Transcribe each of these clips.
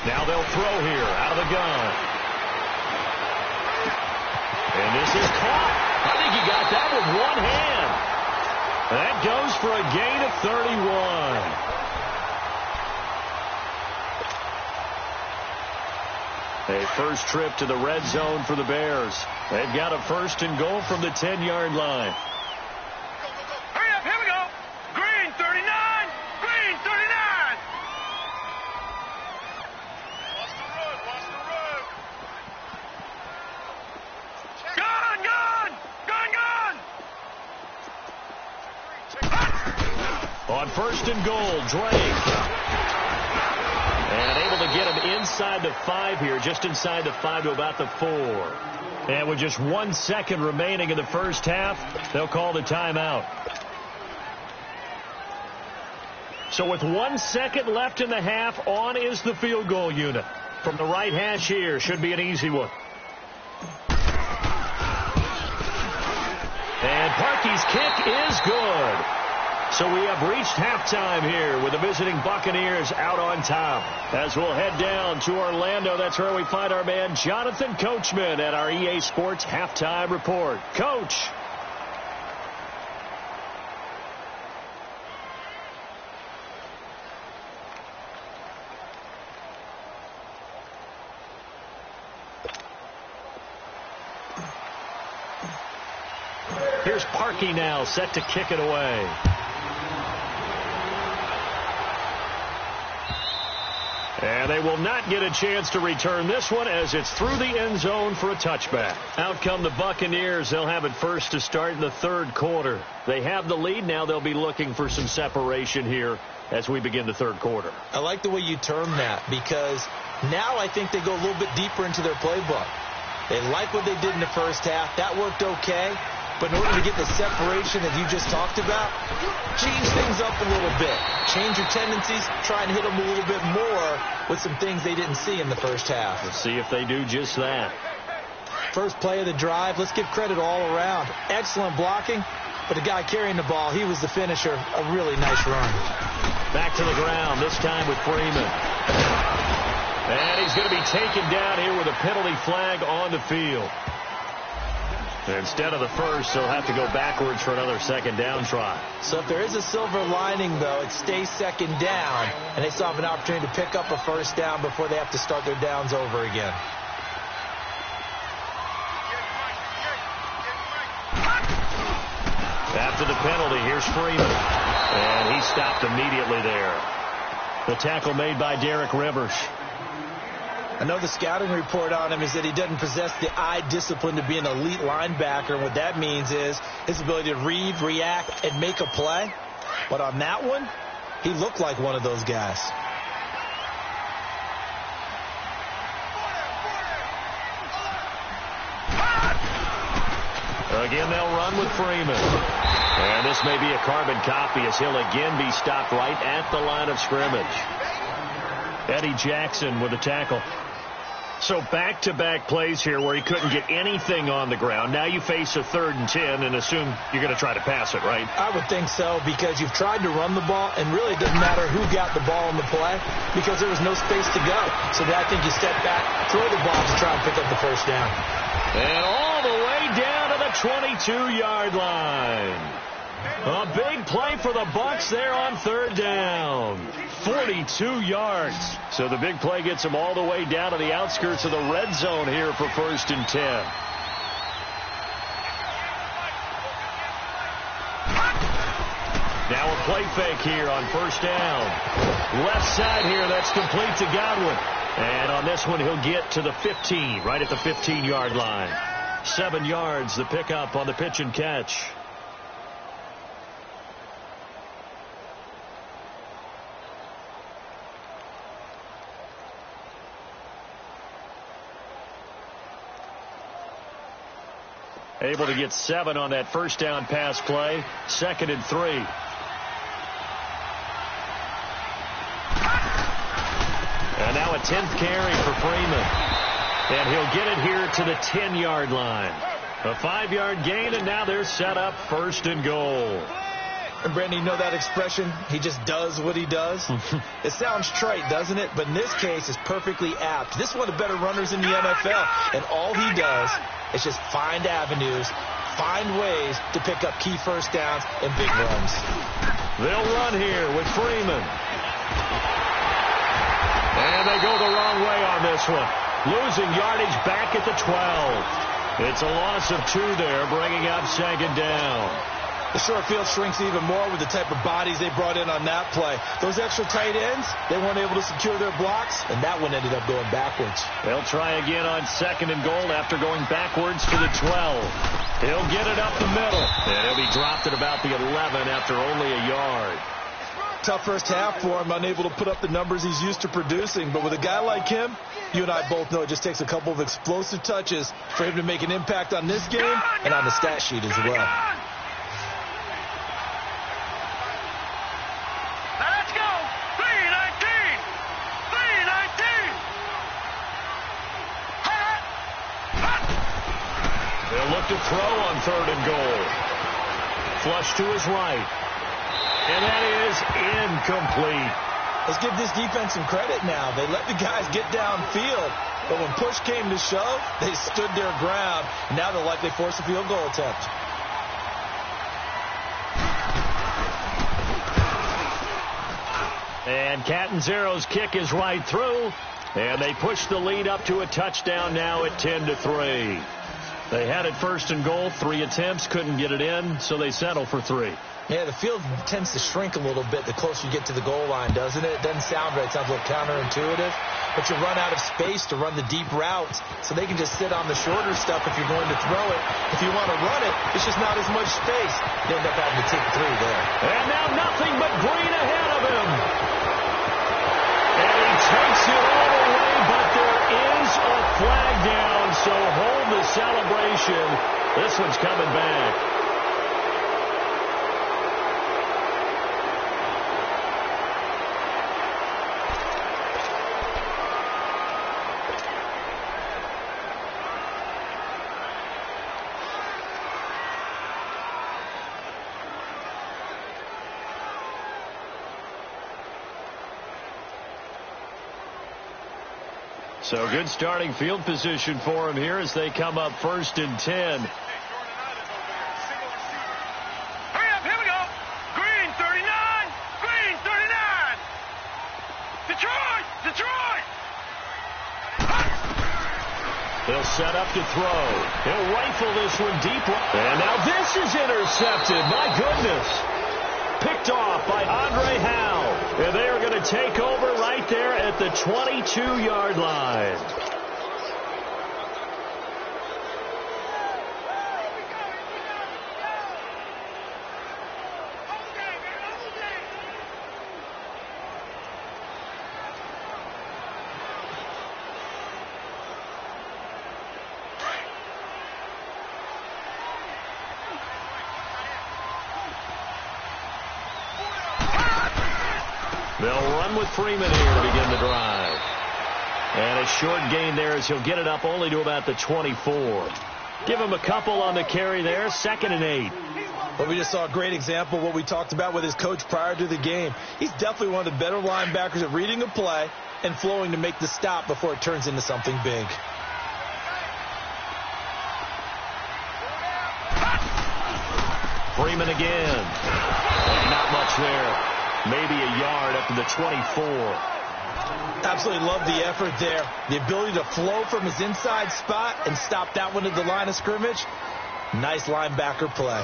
Now they'll throw here out of the gun. And this is caught. I think he got that with one hand. That goes for a gain of 31. A first trip to the red zone for the Bears. They've got a 1st and goal from the 10-yard line. Hurry up, here we go. Green 39, green 39. Watch the run, watch the run. Gun, gun, gun, gun. On 1st and goal, Drake. And able to get him inside the 5 here, just inside the 5 to about the 4. And with just 1 second remaining in the first half, they'll call the timeout. So with 1 second left in the half, on is the field goal unit. From the right hash here, should be an easy one. And Parkey's kick is good. So we have reached halftime here with the visiting Buccaneers out on top. As we'll head down to Orlando, that's where we find our man Jonathan Coachman at our EA Sports Halftime Report. Coach. Here's Parkey now, set to kick it away. And they will not get a chance to return this one as it's through the end zone for a touchback. Out come the Buccaneers. They'll have it first to start in the 3rd quarter. They have the lead. Now they'll be looking for some separation here as we begin the 3rd quarter. I like the way you term that because now I think they go a little bit deeper into their playbook. They like what they did in the first half. That worked okay. But in order to get the separation that you just talked about, change things up a little bit. Change your tendencies. Try and hit them a little bit more with some things they didn't see in the first half. Let's see if they do just that. First play of the drive, let's give credit all around. Excellent blocking, but the guy carrying the ball, he was the finisher. A really nice run. Back to the ground, this time with Freeman. And he's going to be taken down here with a penalty flag on the field. Instead of the first, they'll have to go backwards for another 2nd down try. So if there is a silver lining, though, it stays 2nd down, and they still have an opportunity to pick up a 1st down before they have to start their downs over again. After the penalty, here's Freeman. And he stopped immediately there. The tackle made by Derek Rivers. I know the scouting report on him is that he doesn't possess the eye discipline to be an elite linebacker. And what that means is his ability to read, react, and make a play. But on that one, he looked like one of those guys. Again, they'll run with Freeman. And this may be a carbon copy as he'll again be stopped right at the line of scrimmage. Eddie Jackson with the tackle. So back-to-back plays here where he couldn't get anything on the ground. Now you face a 3rd and 10 and assume you're going to try to pass it, right? I would think so because you've tried to run the ball, and really it doesn't matter who got the ball in the play because there was no space to go. So I think you step back, throw the ball to try and pick up the 1st down. And all the way down to the 22-yard line. A big play for the Bucs there on 3rd down. 42 yards. So the big play gets them all the way down to the outskirts of the red zone here for 1st and 10. Now a play fake here on 1st down. Left side here, that's complete to Godwin. And on this one, he'll get to the 15, right at the 15-yard line. 7 yards, the pickup on the pitch and catch. Able to get 7 on that 1st down pass play. 2nd and 3. And now a 10th carry for Freeman. And he'll get it here to the 10-yard line. A 5-yard gain, and now they're set up 1st and goal. And Brandon, you know that expression? He just does what he does. It sounds trite, doesn't it? But in this case, it's perfectly apt. This is one of the better runners in the NFL. And all he does is just find avenues, find ways to pick up key first downs and big runs. They'll run here with Freeman. And they go the wrong way on this one. Losing yardage back at the 12. It's a loss of 2 there, bringing up second down. The short field shrinks even more with the type of bodies they brought in on that play. Those extra tight ends, they weren't able to secure their blocks, and that one ended up going backwards. They'll try again on second and goal after going backwards to the 12. He'll get it up the middle, and he'll be dropped at about the 11 after only a yard. Tough first half for him, unable to put up the numbers he's used to producing. But with a guy like him, you and I both know it just takes a couple of explosive touches for him to make an impact on this game and on the stat sheet as well. Let's go. 319. 319. They'll look to throw on third and goal. Flush to his right. And that is incomplete. Let's give this defense some credit now. They let the guys get downfield, but when push came to shove, they stood their ground. Now they'll likely force a field goal attempt. And Catanzaro's kick is right through, and they push the lead up to a touchdown now at 10-3. They had it first and goal, 3 attempts, couldn't get it in, so they settle for 3. Yeah, the field tends to shrink a little bit the closer you get to the goal line, doesn't it? It doesn't sound right. It sounds a little counterintuitive. But you run out of space to run the deep routes, so they can just sit on the shorter stuff if you're going to throw it. If you want to run it, it's just not as much space. You end up having to take 3 there. And now nothing but green ahead of him. And he takes it all away, but there is a flag down, so hold the celebration. This one's coming back. So good starting field position for him here as they come up first and 10. Hurry up, here we go. Green 39. Green 39. Detroit. Detroit. He'll set up to throw. He'll rifle this one deep. And now this is intercepted. My goodness. Picked off by Andre Howe. And they are going to take over right there at the 22-yard line. They'll run with Freeman here to begin the drive. And a short gain there as he'll get it up only to about the 24. Give him a couple on the carry there, 2nd and 8. Well, we just saw a great example of what we talked about with his coach prior to the game. He's definitely one of the better linebackers at reading a play and flowing to make the stop before it turns into something big. Freeman again. Not much there. Maybe a yard up to the 24. Absolutely love the effort there. The ability to flow from his inside spot and stop that one at the line of scrimmage. Nice linebacker play.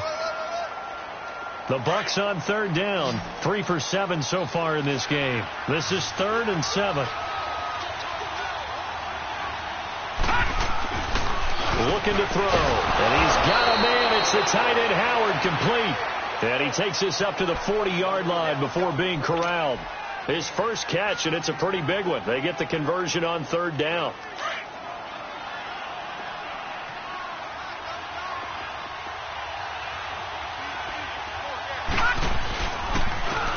The Bucs on third down. 3 for 7 so far in this game. This is 3rd and 7. Looking to throw. And he's got a man. It's the tight end Howard, complete. And he takes this up to the 40-yard line before being corralled. His first catch, and it's a pretty big one. They get the conversion on third down.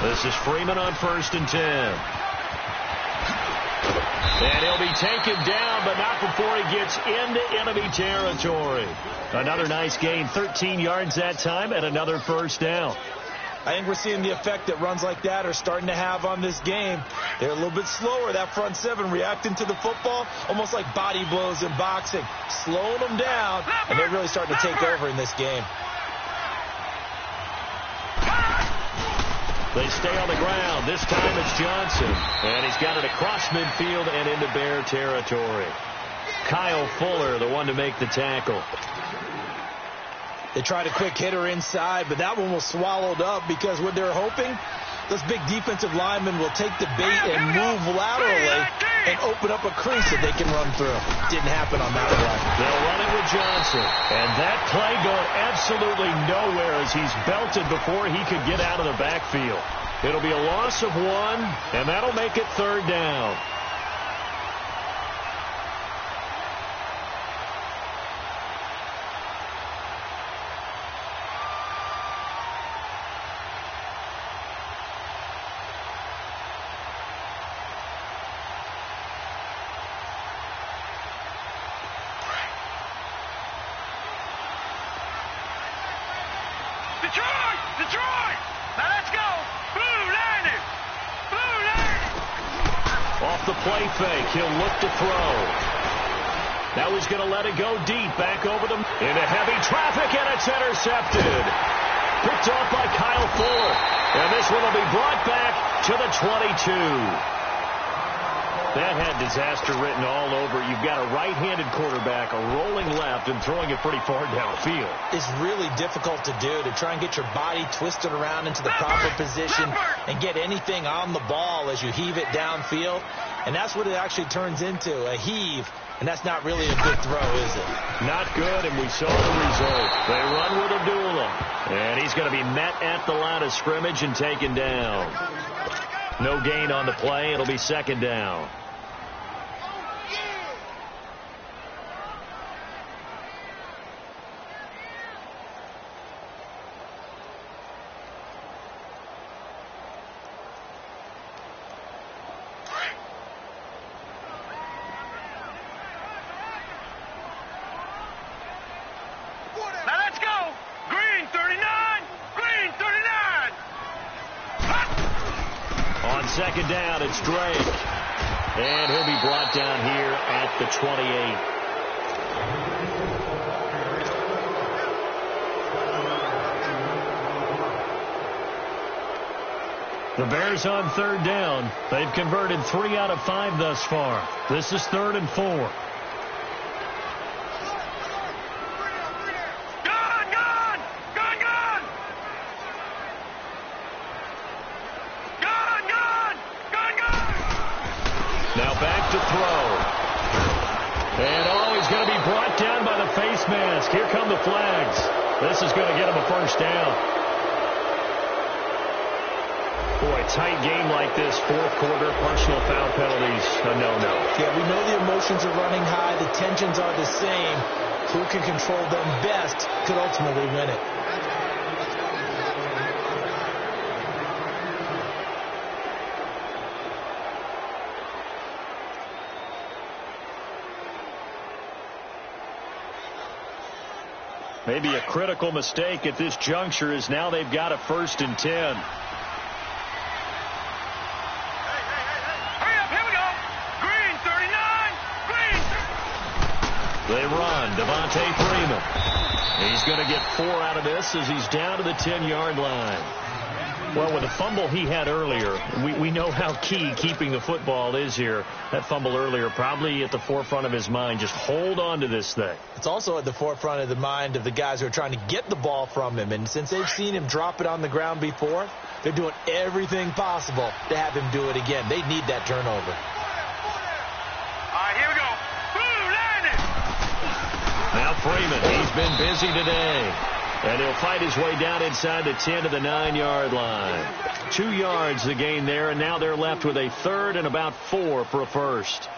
This is Freeman on 1st and 10. And he'll be taken down, but not before he gets into enemy territory. Another nice gain, 13 yards that time, and another first down. I think we're seeing the effect that runs like that are starting to have on this game. They're a little bit slower, that front seven, reacting to the football, almost like body blows in boxing, slowing them down, and they're really starting to take over in this game. They stay on the ground. This time it's Johnson. And he's got it across midfield and into Bear territory. Kyle Fuller, the one to make the tackle. They tried a quick hitter inside, but that one was swallowed up because what they're hoping, those big defensive linemen will take the bait and move laterally and open up a crease that they can run through. Didn't happen on that play. They'll run it with Johnson. And that play going absolutely nowhere as he's belted before he could get out of the backfield. It'll be a loss of 1, and that'll make it 3rd down. Detroit! Now let's go! Blue landing! Blue landing! Off the play fake, he'll look to throw. Now he's going to let it go deep, back over them into heavy traffic, and it's intercepted. Picked off by Kyle Fuller. And this one will be brought back to the 22. That had disaster written all over. You've got a right-handed quarterback, a rolling left, and throwing it pretty far downfield. It's really difficult to do, to try and get your body twisted around into the proper position and get anything on the ball as you heave it downfield. And that's what it actually turns into, a heave. And that's not really a good throw, is it? Not good, and we saw the result. They run with Abdullah. And he's going to be met at the line of scrimmage and taken down. No gain on the play. It'll be 2nd down. Second down, it's Drake. And he'll be brought down here at the 28. The Bears on 3rd down. They've converted 3 out of 5 thus far. This is 3rd and 4. Now back to throw. And he's going to be brought down by the face mask. Here come the flags. This is going to get him a 1st down. Boy, tight game like this, 4th quarter, personal foul penalties, a no-no. Yeah, we know the emotions are running high. The tensions are the same. Who can control them best could ultimately win it. Maybe a critical mistake at this juncture is now they've got a 1st and 10. Hurry up, here we go. Green 39. Green. They run. Devontae Freeman. He's going to get 4 out of this as he's down to the 10-yard line. Well, with the fumble he had earlier, we know how key keeping the football is here. That fumble earlier probably at the forefront of his mind. Just hold on to this thing. It's also at the forefront of the mind of the guys who are trying to get the ball from him. And since they've seen him drop it on the ground before, they're doing everything possible to have him do it again. They need that turnover. All right, here we go. Blue landing. Now Freeman, he's been busy today. And he'll fight his way down inside the 10 to the 9-yard line. 2 yards the gain there, and now they're left with a 3rd and about 4 for a 1st.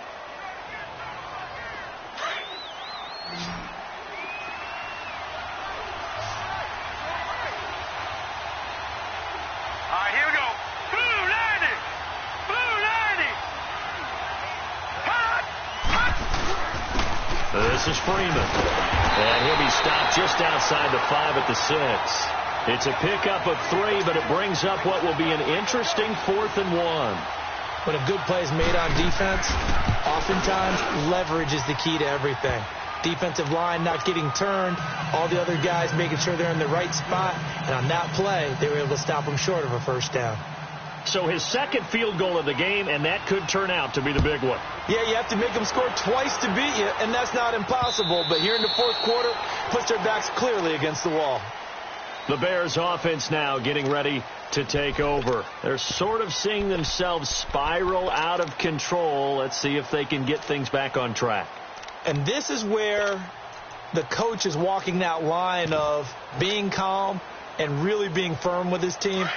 All right, here we go. Blue landing. Blue landing. This is Freeman. And he'll be stopped just outside the 5 at the 6. It's a pickup of 3, but it brings up what will be an interesting 4th and 1. When a good play is made on defense, oftentimes leverage is the key to everything. Defensive line not getting turned, all the other guys making sure they're in the right spot, and on that play, they were able to stop them short of a first down. So his second field goal of the game, and that could turn out to be the big one. Yeah, you have to make them score twice to beat you, and that's not impossible. But here in the fourth quarter, puts their backs clearly against the wall. The Bears offense now getting ready to take over. They're sort of seeing themselves spiral out of control. Let's see if they can get things back on track. And this is where the coach is walking that line of being calm and really being firm with his team.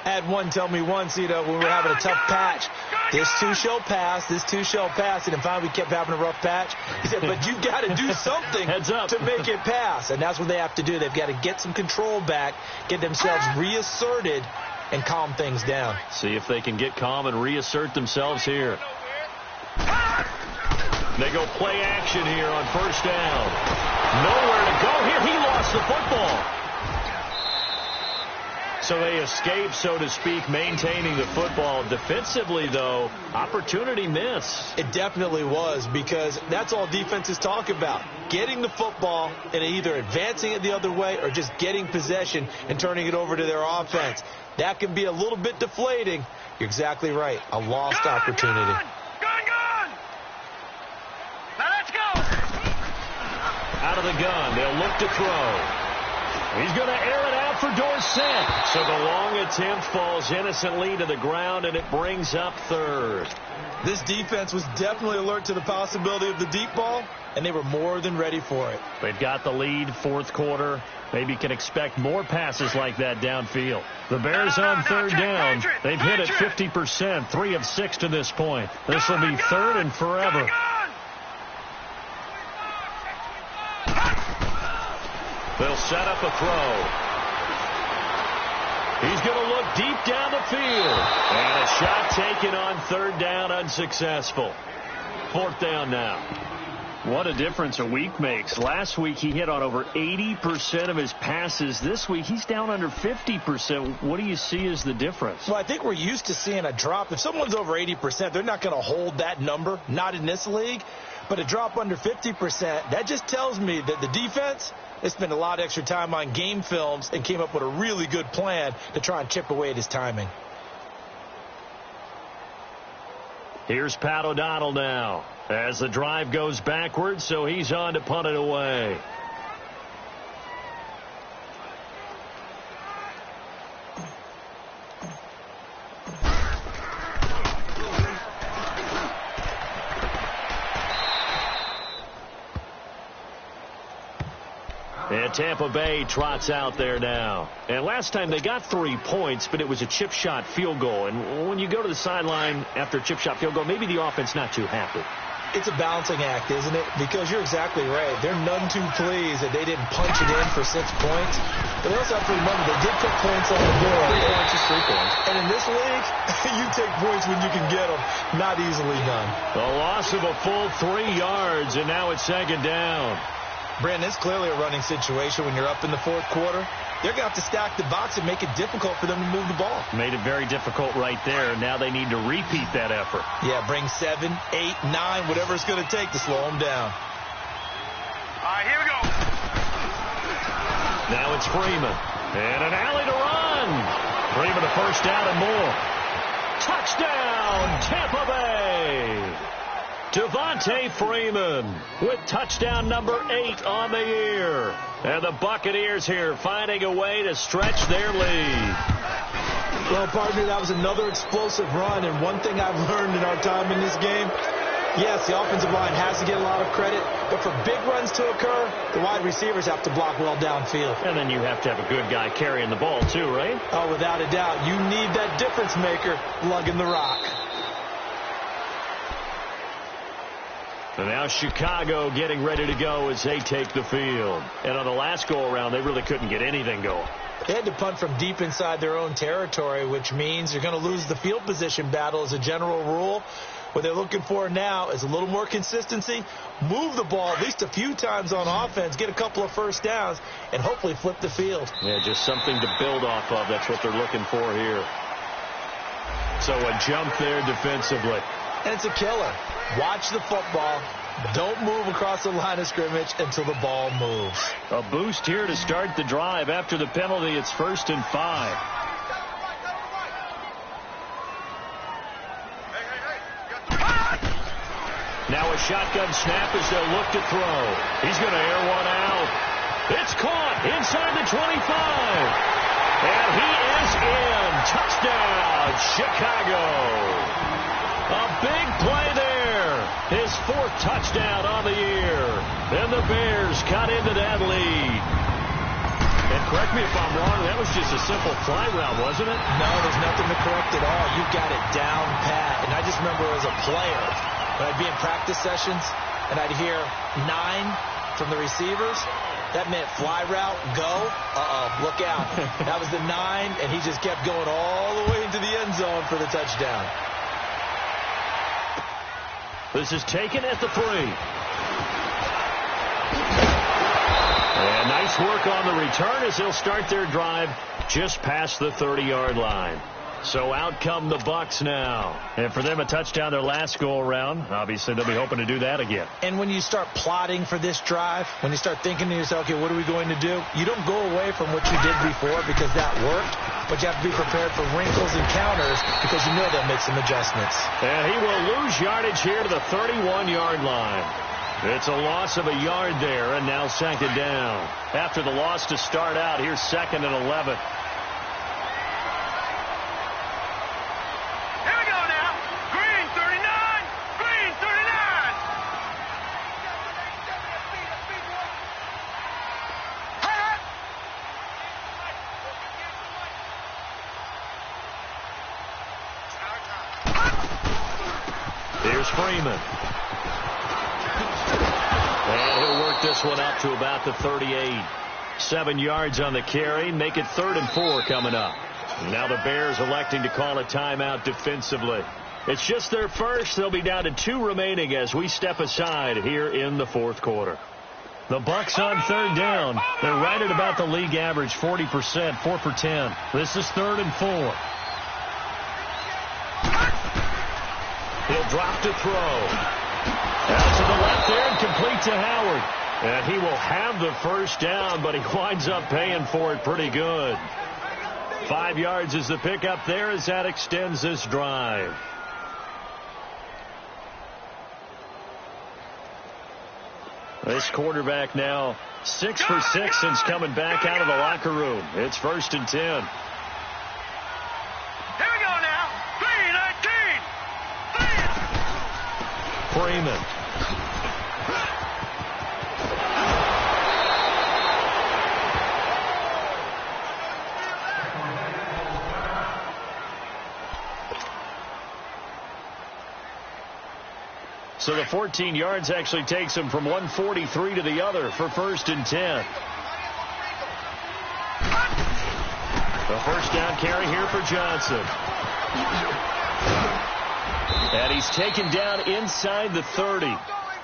I had one tell me once, when we were having a tough patch, this too shall pass, this too shall pass, and finally we kept having a rough patch. He said, but you've got to do something to make it pass, and that's what they have to do. They've got to get some control back, get themselves reasserted, and calm things down. See if they can get calm and reassert themselves here. They go play action here on first down. Nowhere to go here. He lost the football. So they escape, so to speak, maintaining the football. Defensively, though, opportunity miss. It definitely was, because that's all defenses talk about. Getting the football and either advancing it the other way or just getting possession and turning it over to their offense. That can be a little bit deflating. You're exactly right. A lost opportunity. Gun! Now let's go! Out of the gun, they'll look to throw. He's going to air it out for Dorsett. So the long attempt falls innocently to the ground, and it brings up third. This defense was definitely alert to the possibility of the deep ball, and they were more than ready for it. They've got the lead, fourth quarter. Maybe can expect more passes like that downfield. The Bears on third down. They've hit it 50%, 3 of 6 to this point. This will be third and forever. They'll set up a throw. He's going to look deep down the field. And a shot taken on third down, unsuccessful. Fourth down now. What a difference a week makes. Last week he hit on over 80% of his passes. This week he's down under 50%. What do you see as the difference? Well, I think we're used to seeing a drop. If someone's over 80%, they're not going to hold that number, not in this league. But a drop under 50%, that just tells me that the defense, they spent a lot of extra time on game films and came up with a really good plan to try and chip away at his timing. Here's Pat O'Donnell now as the drive goes backwards, so he's on to punt it away. And Tampa Bay trots out there now. And last time they got 3 points, but it was a chip shot field goal. And when you go to the sideline after a chip shot field goal, maybe the offense not too happy. It's a balancing act, isn't it? Because you're exactly right. They're none too pleased that they didn't punch it in for 6 points. But they also have to remember they did put points on the board. 3 points is 3 points. And in this league, you take points when you can get them. Not easily done. A loss of a full 3 yards, and now it's second down. Brandon, it's clearly a running situation when you're up in the fourth quarter. They're going to have to stack the box and make it difficult for them to move the ball. Made it very difficult right there. Now they need to repeat that effort. Yeah, bring 7, 8, 9, whatever it's going to take to slow them down. All right, here we go. Now it's Freeman. And an alley to run. Freeman a first down and more. Touchdown, Tampa Bay. Devontae Freeman with touchdown number 8 on the year. And the Buccaneers here finding a way to stretch their lead. Well, partner, that was another explosive run. And one thing I've learned in our time in this game, yes, the offensive line has to get a lot of credit. But for big runs to occur, the wide receivers have to block well downfield. And then you have to have a good guy carrying the ball too, right? Oh, without a doubt. You need that difference maker lugging the rock. And now Chicago getting ready to go as they take the field. And on the last go-around, they really couldn't get anything going. They had to punt from deep inside their own territory, which means you're going to lose the field position battle as a general rule. What they're looking for now is a little more consistency, move the ball at least a few times on offense, get a couple of first downs, and hopefully flip the field. Yeah, just something to build off of. That's what they're looking for here. So a jump there defensively. And it's a killer. Watch the football. Don't move across the line of scrimmage until the ball moves. A boost here to start the drive. After the penalty, it's 1st and 5. Now a shotgun snap as they'll look to throw. He's going to air one out. It's caught inside the 25. And he is in. Touchdown, Chicago. A big play there. His 4th touchdown on the year. And the Bears cut into that lead. And correct me if I'm wrong, that was just a simple fly route, wasn't it? No, there's nothing to correct at all. You've got it down pat. And I just remember as a player, when I'd be in practice sessions and I'd hear 9 from the receivers, that meant fly route, go, look out. That was the 9, and he just kept going all the way into the end zone for the touchdown. This is taken at the 3. And nice work on the return as they'll start their drive just past the 30-yard line. So out come the Bucs now. And for them, a touchdown their last go-around. Obviously, they'll be hoping to do that again. And when you start plotting for this drive, when you start thinking to yourself, okay, what are we going to do? You don't go away from what you did before because that worked, but you have to be prepared for wrinkles and counters because you know they'll make some adjustments. And he will lose yardage here to the 31-yard line. It's a loss of a yard there, and now 2nd down. After the loss to start out, here's 2nd and 11. Here's Freeman. And he'll work this one up to about the 38. 7 yards on the carry. Make it 3rd and 4 coming up. Now the Bears electing to call a timeout defensively. It's just their first. They'll be down to 2 remaining as we step aside here in the 4th quarter. The Bucs on 3rd down. They're right at about the league average, 40%, 4 for 10. This is 3rd and 4. He'll drop to throw. Out to the left there and complete to Howard. And he will have the first down, but he winds up paying for it pretty good. 5 yards is the pickup there as that extends this drive. This quarterback now 6 for 6 since coming back out of the locker room. It's 1st and 10. Here we go now. 3-19. Freeman. So the 14 yards actually takes him from 143 to the other for 1st and 10. The first down carry here for Johnson. And he's taken down inside the 30.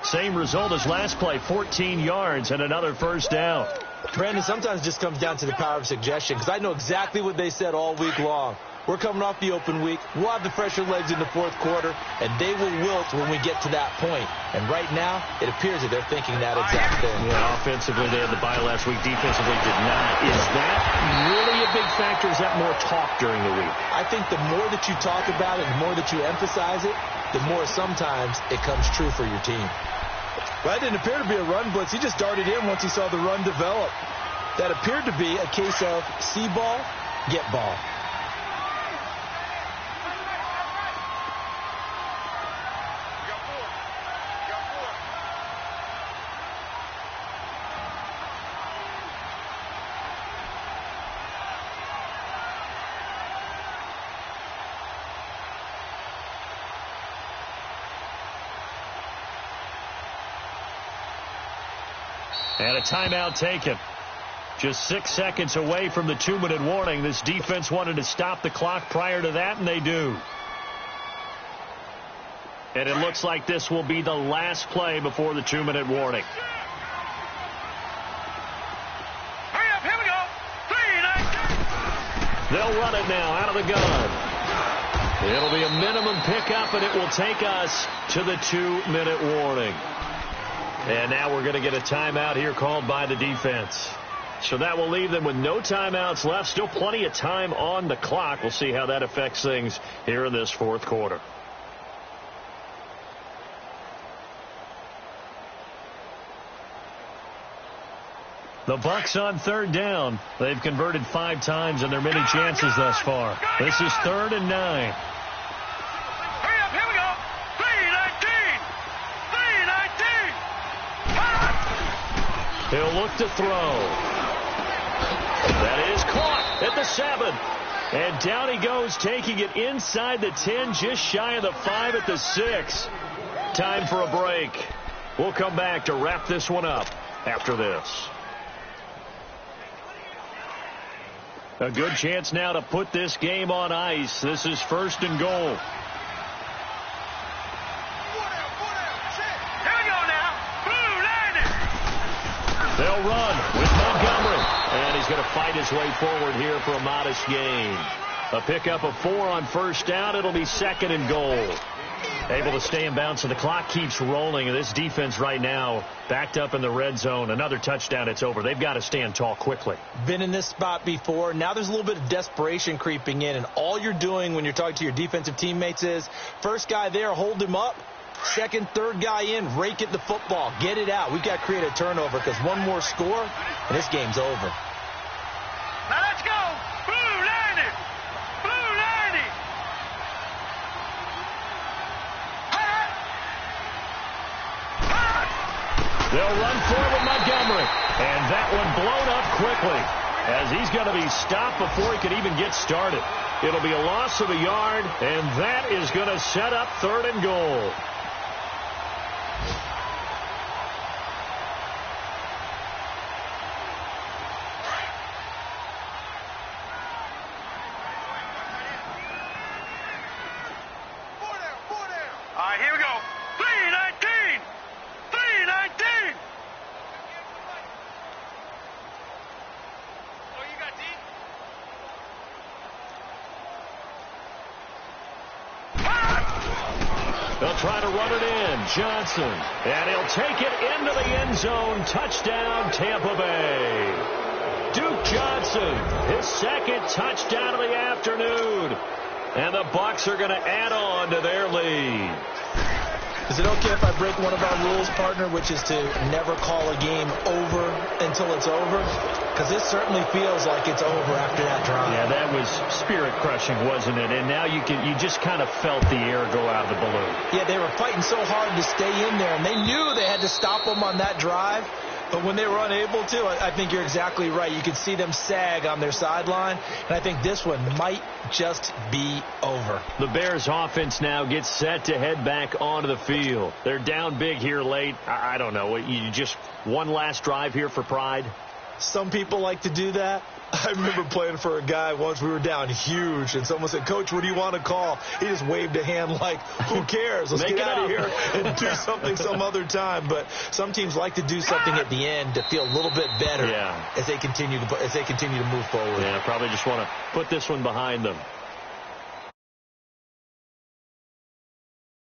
Same result as last play, 14 yards and another first down. Brandon, sometimes it just comes down to the power of suggestion because I know exactly what they said all week long. We're coming off the open week. We'll have the fresher legs in the 4th quarter, and they will wilt when we get to that point. And right now, it appears that they're thinking that exact thing. Yeah, offensively, they had the bye last week. Defensively, did not. Is that really a big factor? Is that more talk during the week? I think the more that you talk about it, the more that you emphasize it, the more sometimes it comes true for your team. Well, that didn't appear to be a run blitz. He just darted in once he saw the run develop. That appeared to be a case of see ball, get ball. And a timeout taken. Just 6 seconds away from the 2-minute warning. This defense wanted to stop the clock prior to that, and they do. And it looks like this will be the last play before the 2-minute warning. Hurry up, here we go. 3-9. They'll run it now out of the gun. It'll be a minimum pickup, and it will take us to the 2-minute warning. And now we're going to get a timeout here called by the defense. So that will leave them with no timeouts left. Still plenty of time on the clock. We'll see how that affects things here in this fourth quarter. The Bucs on third down. They've converted 5 times in their many chances thus far. This is 3rd and 9. Hurry up, here we go. 3-19. 3-19. He'll look to throw. That is caught at the 7. And down he goes, taking it inside the 10, just shy of the 5 at the 6. Time for a break. We'll come back to wrap this one up after this. A good chance now to put this game on ice. This is 1st and goal. Here we go now. Blue landing. They'll run with Montgomery. And he's going to fight his way forward here for a modest gain. A pickup of 4 on 1st down. It'll be 2nd and goal. Able to stay in bounds, so the clock keeps rolling. And this defense right now backed up in the red zone. Another touchdown, it's over. They've got to stand tall quickly. Been in this spot before. Now there's a little bit of desperation creeping in. And all you're doing when you're talking to your defensive teammates is, first guy there, hold him up. Second, third guy in, rake at the football. Get it out. We've got to create a turnover because one more score, and this game's over. Now let's go. Blue landing. Blue landing. They'll run forward Montgomery. And that one blown up quickly as he's going to be stopped before he could even get started. It'll be a loss of a yard, and that is going to set up 3rd and goal. All right, here we go. 3-19. 3-19. Oh, you got deep? They'll try to run it in. Johnson. And he'll take it into the end zone. Touchdown, Tampa Bay. Duke Johnson, his 2nd touchdown of the afternoon. And the Bucs are going to add on to their lead. Is it okay if I break one of our rules, partner, which is to never call a game over until it's over? Because this certainly feels like it's over after that drive. Yeah, that was spirit-crushing, wasn't it? And now you just kind of felt the air go out of the balloon. Yeah, they were fighting so hard to stay in there, and they knew they had to stop them on that drive. But when they were unable to, I think you're exactly right. You could see them sag on their sideline, and I think this one might just be over. The Bears offense now gets set to head back onto the field. They're down big here late. I don't know. You just one last drive here for pride? Some people like to do that. I remember playing for a guy once. We were down huge, and someone said, "Coach, what do you want to call?" He just waved a hand like, "Who cares? Let's get out of here and do something some other time." But some teams like to do something at the end to feel a little bit better as they continue to move forward. Yeah, probably just want to put this one behind them.